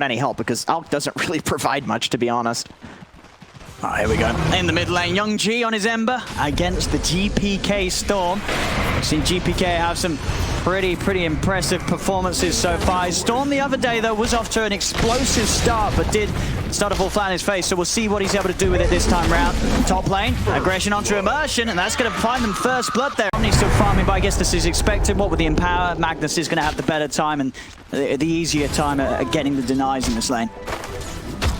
any help because Alk doesn't really provide much, to be honest. Oh, here we go. In the mid lane, Young G on his Ember against the GPK Storm. We've seen GPK have some pretty impressive performances so far. Storm the other day, though, was off to an explosive start, but did start to fall flat in his face, so we'll see what he's able to do with it this time round. Top lane, aggression onto immersion, and that's going to find them first blood there. He's still farming, but I guess this is expected. What with the Empower, Magnus is going to have the better time and the easier time at getting the denies in this lane.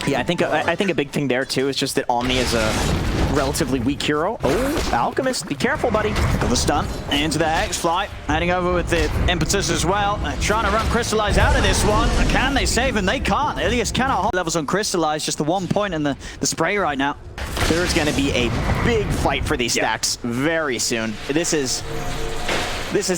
Yeah, I think a big thing there too is just that Omni is a relatively weak hero. Oh, Alchemist, be careful, buddy. Got the stun into the Hex fly, heading over with the impetus as well. Trying to run Crystallize out of this one. Can they save him? They can't. Ilias cannot hold levels on Crystallize. Just the 1 point in the spray right now. There's going to be a big fight for these stacks very soon. This is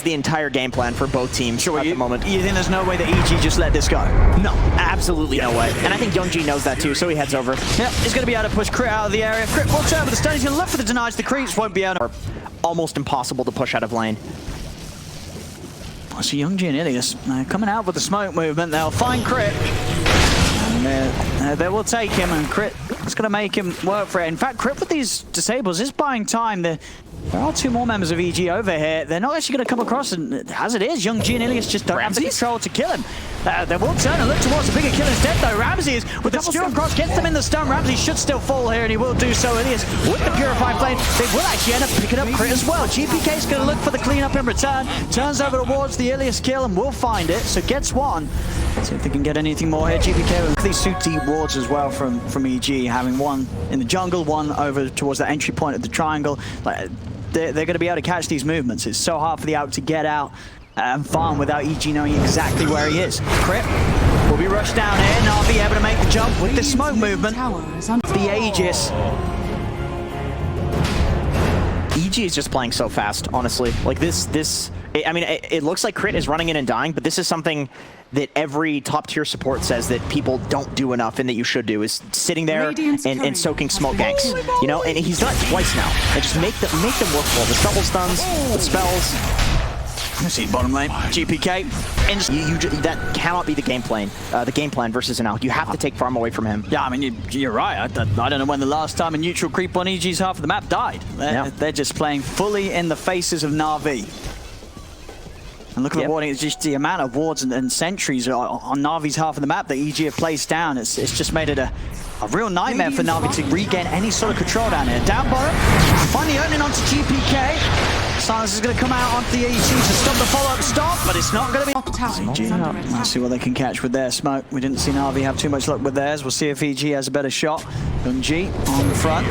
the entire game plan for both teams at the moment. You think there's no way that EG just let this go? No, absolutely no way. And I think Young G knows that too, so he heads over. Yep, he's going to be able to push Crit out of the area. Crit walks over the stun. He's going to look for the denies. The creeps won't be able to. Almost impossible to push out of lane. I see Young G and Ilias coming out with the smoke movement. They'll find Crit. And they will take him, and Crit is going to make him work for it. In fact, Crit with these disables is buying time. There are 2 more members of EG over here. They're not actually going to come across, and as it is, Young G and Ilias just don't have the control to kill him. They will turn and look towards the bigger kill instead, though. Ramsey is with the Steel Cross, gets them in the stun. Ramsey should still fall here, and he will do so. Ilias with the Purifying Flame. They will actually end up picking up Crit as well. GPK is going to look for the cleanup in return. Turns over towards the Ilias kill and will find it, so gets one. See if they can get anything more here. GPK, these suit deep wards as well from EG, having one in the jungle, one over towards the entry point of the triangle. They're going to be able to catch these movements. It's so hard for the Alk to get out and farm without EG knowing exactly where he is. Crit will be rushed down here, and I'll be able to make the jump with the smoke movement. The Aegis. EG is just playing so fast, honestly. Like I mean, it looks like Crit is running in and dying, but this is something that every top-tier support says that people don't do enough and that you should do, is sitting there and soaking smoke ganks. You know, and he's done it twice now. And just make them work well. The double stuns, the spells. You see bottom lane, GPK. And that cannot be the game plan versus an Alk. You have to take farm away from him. Yeah, I mean, you're right. I don't know when the last time a neutral creep on EG's half of the map died. They're just playing fully in the faces of Na'Vi. And look at the warding, it's just the amount of wards and sentries on Na'Vi's half of the map that EG have placed down. It's just made it a real nightmare for Na'Vi to regain any sort of control down here. Down bottom, finally earning onto GPK. Silence is going to come out onto the EG to stop the follow-up stop, but it's not going to be... Let's see what they can catch with their smoke. We didn't see Na'Vi have too much luck with theirs. We'll see if EG has a better shot. Young G on the front.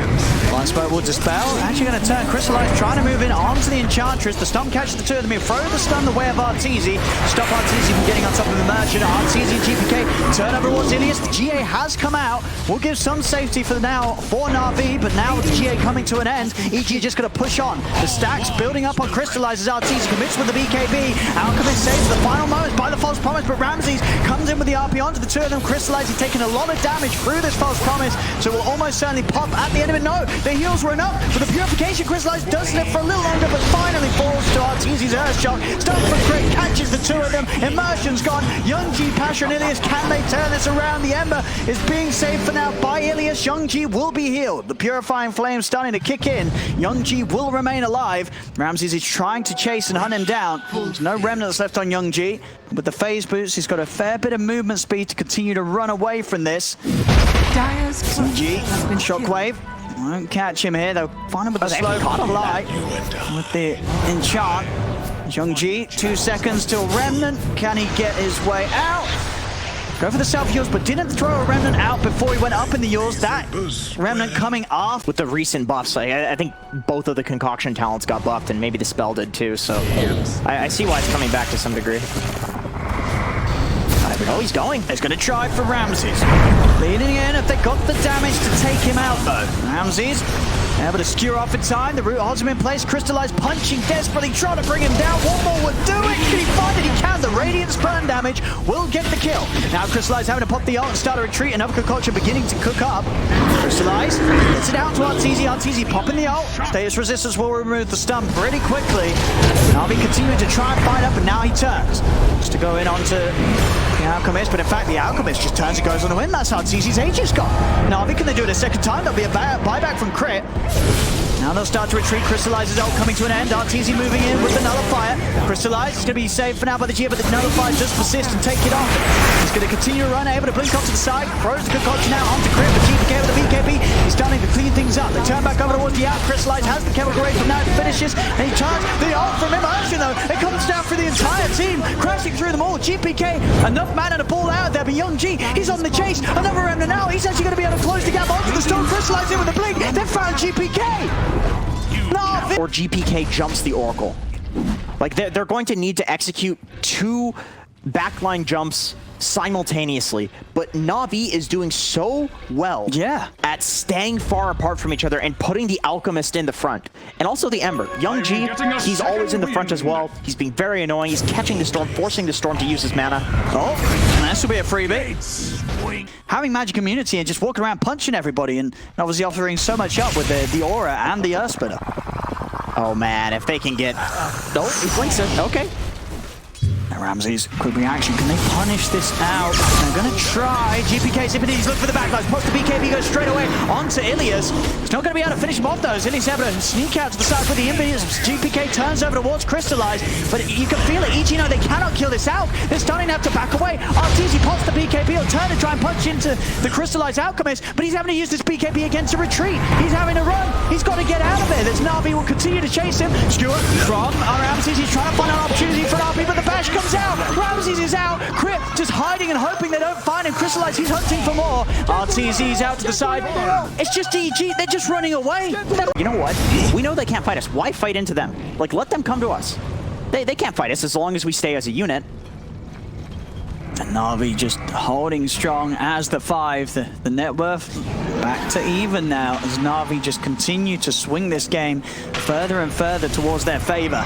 Blind smoke will dispel. Actually going to turn Crystallize, trying to move in onto the Enchantress. The stomp catches the two of them here. Throw the stun the way of Arteezy. Stop Arteezy from getting on top of the Merchant. Arteezy and GPK turn over towards Ilias. The GA has come out. Will give some safety for now for Na'Vi, but now with the GA coming to an end, EG are just going to push on. The stacks building up on Crystallize as Arteezy commits with the BKB. Alchemist saves the final moments by the false promise, but Ramses comes in with the RP onto the two of them. Crystallize is taking a lot of damage through this false promise, so will almost certainly pop at the end of it. No, the heals were enough, but the purification Crystallize does live for a little longer, but finally falls to Arteezy's Earth Shock. Stun for Crit, catches the two of them. Immersion's gone. Young G, Pasha, and Ilias, can they turn this around? The Ember is being saved for now by Ilias. Young G will be healed. The Purifying Flame starting to kick in. Young G will remain alive. Ramses is trying to chase and hunt him down. There's no remnants left on Young G. With the phase boots, he's got a fair bit of movement speed to continue to run away from this. Young G, Shockwave. Won't catch him here. They'll find him with the slow fly. With the enchant. Young G, 2 seconds till Remnant. Can he get his way out? Go for the self-heals, but didn't throw a Remnant out before he went up in the heals. That Remnant coming off. With the recent buffs, I think both of the concoction talents got buffed, and maybe the spell did too, so I see why it's coming back to some degree. Oh, he's going. He's going to try for Ramses. Leaning in if they got the damage to take him out, though. Ramses able to skewer off in time. The root holds him in place. Crystallize punching desperately, trying to bring him down. One more would do it. Can he find it? He can. The Radiance burn damage will get the kill. Now Crystallize having to pop the ult and start a retreat. Another concoction beginning to cook up. Crystallize gets it out to Arteezy. Arteezy popping the ult. Status resistance will remove the stun pretty quickly. Na'Vi continuing to try and fight up, and now he turns. Just to go in onto the Alchemist, but in fact the Alchemist just turns and goes on the win. That's Arteezy's Aegis got. Na'Vi, can they do it a second time? There'll be a buyback from Crit. Now they'll start to retreat. Crystallize's ult coming to an end. Arteezy moving in with the Nullifier. Crystallize is going to be saved for now by the Gia, but the Nullifier does persist and take it off. He's going to continue to run, able to blink off to the side. Throws the concoction now onto Crit, but GPK with the BKB. He's starting to clean things up. They turn back over towards the out. Crystallize has the chemical raid from now to finishes, and he turns the ult from Immersion though. It comes down for the entire team, crashing through them all. GPK, enough mana to pull out there, but Young G, he's on the chase. Another remnant now. He's actually going to be able to close the gap onto the storm. Crystallize in with a blink. They've found GPK. Or GPK jumps the Oracle. Like, they're going to need to execute 2 backline jumps simultaneously, but Na'Vi is doing so well at staying far apart from each other and putting the Alchemist in the front. And also the Ember. Young G, he's always in the front as well. He's being very annoying. He's catching the Storm, forcing the Storm to use his mana. Oh, this will be a freebie. Having Magic Immunity and just walking around punching everybody, and obviously offering so much up with the Aura and the Earth Splitter. Oh man, if they can get... Oh, he blinks it. Okay. Now Ramsey's quick reaction. Can they punish this out? They're going to try. GPK zipping in. He's looking for the backlash. Post the BKB goes straight away onto Ilias. He's not going to be able to finish him off though. Ilias able to sneak out to the side with the invis. GPK turns over towards Crystallize, but you can feel it. EG know they cannot kill this out. They're starting to have to back away. Arteezy pops the BKB. He'll turn and try and punch into the Crystallize Alchemist, but he's having to use this BKB again to retreat. He's having to run. He's got to get out of it. This Na'Vi will continue to chase him. Skewer from Ramsey. He's trying to find an opportunity for RP, but the bash comes out. Ramsey's is out. Crit just hiding and hoping they don't find him. Crystallize, he's hunting for more. Arteezy's out to the side. It's just EG. They're just running away. You know what? We know they can't fight us. Why fight into them? Like, let them come to us. They can't fight us as long as we stay as a unit. And Na'Vi just holding strong as the 5. The net worth back to even now as Na'Vi just continue to swing this game further and further towards their favor.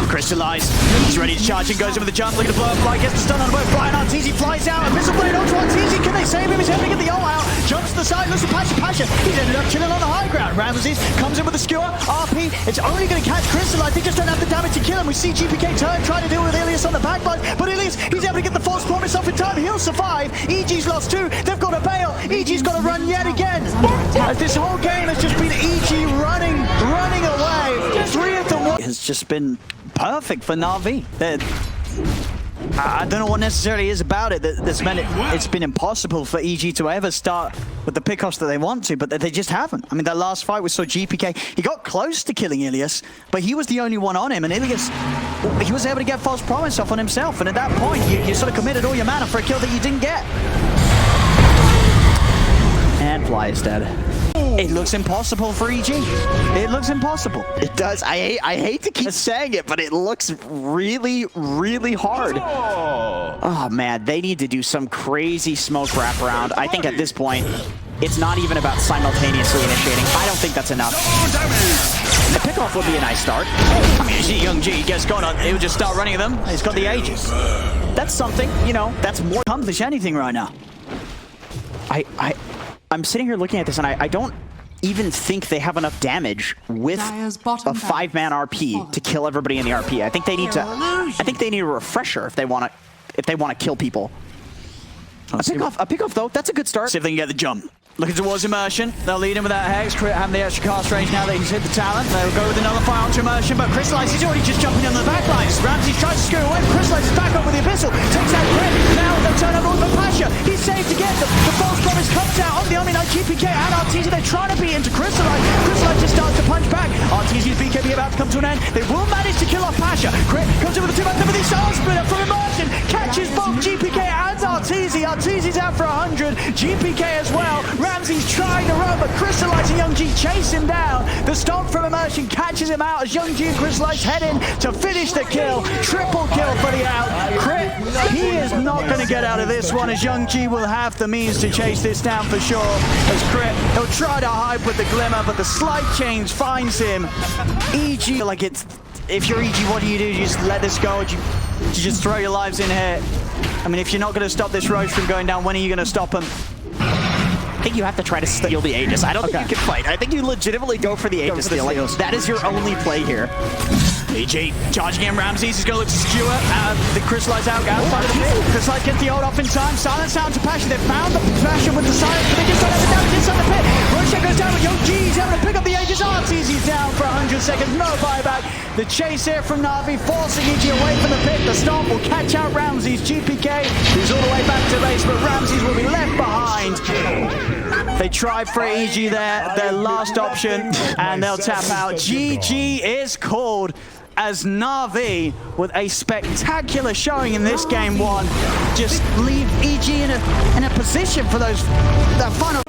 Crystallize, he's ready to charge and goes in with the jump, looking to blow up fly, gets the stun on both fly, and Arteezy flies out, a missile blade onto Arteezy, can they save him? He's able to get the ult out, jumps to the side, looks for Pasha, he's ended up chilling on the high ground. Ramses comes in with the skewer, RP, it's only going to catch Crystallize, they just don't have the damage to kill him. We see GPK turn, try to deal with Ilias on the backline, but Ilias, he's able to get the false promise off in time, he'll survive. EG's lost 2, they've got to bail, EG's got to run yet again. This whole game has just been EG running away. 3 of them. It's just been perfect for Na'Vi. I don't know what necessarily is about it that's meant it's been impossible for EG to ever start with the pickoffs that they want to, but they just haven't. I mean, that last fight we saw GPK, he got close to killing Ilias, but he was the only one on him, and Ilias, he was able to get false promise off on himself, and at that point, you sort of committed all your mana for a kill that you didn't get. And Fly is dead. It looks impossible for EG. It looks impossible. It does. I hate to keep saying it, but it looks really, really hard. Oh man, they need to do some crazy smoke wraparound. I think at this point, it's not even about simultaneously initiating. I don't think that's enough. The pickoff would be a nice start. I mean, you see Young G gets going on, he would just start running at them. He's got the Aegis. That's something, you know, that's more. Accomplish anything right now. I'm sitting here looking at this, and I don't even think they have enough damage with a 5-man RP to kill everybody in the RP. I think they need to. I think they need a refresher if they want to kill people. A pickoff though. That's a good start. See if they can get the jump. Looking towards Immersion. They'll lead him with that Hex. Crit having the extra cast range now that he's hit the talent. They'll go with the Nullify onto Immersion, but Crystallize, he's already just jumping on the backlines. Ramsey tries to screw away, but Crystallize is back up with the Abyssal. Takes that Crit. Now they turn over with Pasha. He's saved again. The false promise comes out on the Omni Knight. GPK and Arteezy, they're trying to beat into Crystallize. Crystallize just starts to punch back. Arteezy's BKB about to come to an end. They will manage to kill off Pasha. Crit comes in with the 2-man with the Soul Splitter from Immersion. Catches both GPK and Arteezy. Arteezy's out for 100. GPK as well. Ramsey's trying to run, but Crystallize and Young G chase him down. The stomp from Immersion catches him out as Young G and Crystallize head in to finish the kill. Triple kill for the out. Crit, he is not going to get out of this one as Young G will have the means to chase this down for sure. As Crit, he'll try to hide with the Glimmer, but the slight change finds him. EG, like it's, if you're EG, what do? You just let this go? Do you just throw your lives in here? I mean, if you're not going to stop this Roche from going down, when are you going to stop him? I think you have to try to steal the Aegis. I don't think you can fight. I think you legitimately go for the Aegis steal. Like, that is your only play here. PG charging in. Ramses is going to look to skewer the Crystallize out outside of the pit. Crystallize gets the ult off in time. Silence out to Passion. They found the Passion with the silence, but they just don't have the damage inside the pit. Roshan goes down with Young G's able to pick up the Aegis. Arteezy's down for 100 seconds. No buyback. The chase here from Na'Vi forcing EG away from the pit. The stomp will catch out Ramses. GPK who's all the way back to base, but Ramses will be left behind. They tried for EG there, their last option, and they'll tap out. GG is called as Na'Vi, with a spectacular showing in this game one, just leave EG in a position for that final.